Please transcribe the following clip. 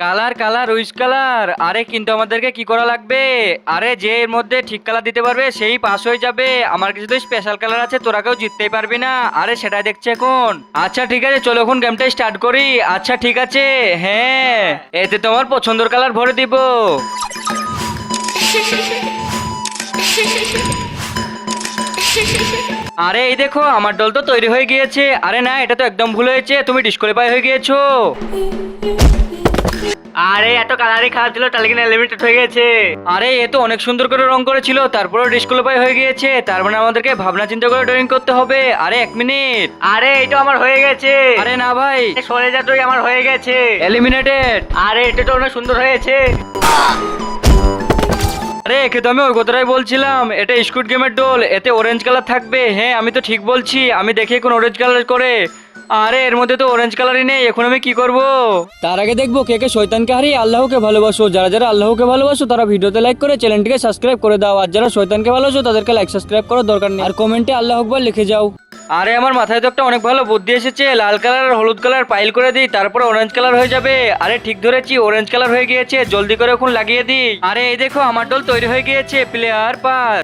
Colour colour উইস colour. আরে কিন্তু আমাদেরকে কি করা লাগবে? আরে যে এর মধ্যে ঠিক কালার দিতে পারবে সেই পাস হয়ে যাবে। আমার কাছে তো স্পেশাল কালার আছে, তোরা কেউ জিততেই পারবি না। আরে সেটাই দেখছি এখন। আচ্ছা ঠিক আছে, চলো এখন গেমটা স্টার্ট করি। আচ্ছা ঠিক আছে, হ্যাঁ এতে তোমার পছন্দের কালার ভরে দিব। আরে এই দেখো আমার দল তো তৈরি হয়ে গিয়েছে। আরে না, এটা তো একদম ভুল হয়েছে, তুমি ডিসকোয়ালিফাই হয়ে গিয়েছো। আরে এত কালারই খারাপ ছিল, তাহলে কিনা লিমিটেড হয়ে গেছে। আরে এ তো অনেক সুন্দর করে রং করেছিল, তারপরে ডিসকোয়ালিফাই হয়ে গিয়েছে। তার মানে আমাদেরকে ভাবনা চিন্তা করে ড্রয়িং করতে হবে। আরে এক মিনিট, আরে এটা আমার হয়ে গেছে। আরে না ভাই, সরে যা তুই, আমার হয়ে গেছে এলিমিনেটেড। আরে এটা তো অনেক সুন্দর হয়েছে। আরে একে তো আমি ওই কথাটাই বলছিলাম, এটা স্কুড গেমের ডোল, এতে অরেঞ্জ কালার থাকবে। হ্যাঁ আমি তো ঠিক বলছি, আমি দেখি এখন অরেঞ্জ কালার করে। আরে এর মধ্যে তো অরেঞ্জ কালারই নেই, এখন আমি কি করব? তার আগে দেখবো কে কে শয়তানকে হারিয়ে আল্লাহকে ভালোবাসো। যারা যারা আল্লাহকে ভালোবাসো তারা ভিডিওতে লাইক করে চ্যানেলটিকে সাবস্ক্রাইব করে দাও। আর যারা শয়তানকে ভালোবাসো তাদেরকে লাইক সাবস্ক্রাইব করার দরকার নেই, আর কমেন্টে আল্লাহ আকবার লিখে যাও। আরে আমার মাথায় তো একটা অনেক ভালো বুদ্ধি এসেছে, লাল কালার আর হলুদ কালার পাইল করে দিই, তারপরে অরেঞ্জ কালার হয়ে যাবে। আরে ঠিক ধরেছি, অরেঞ্জ কালার হয়ে গিয়েছে, জলদি করে এখন লাগিয়ে দিই। আরে এই দেখো আমার দল তৈরি হয়ে গিয়েছে, প্লেয়ার পাস।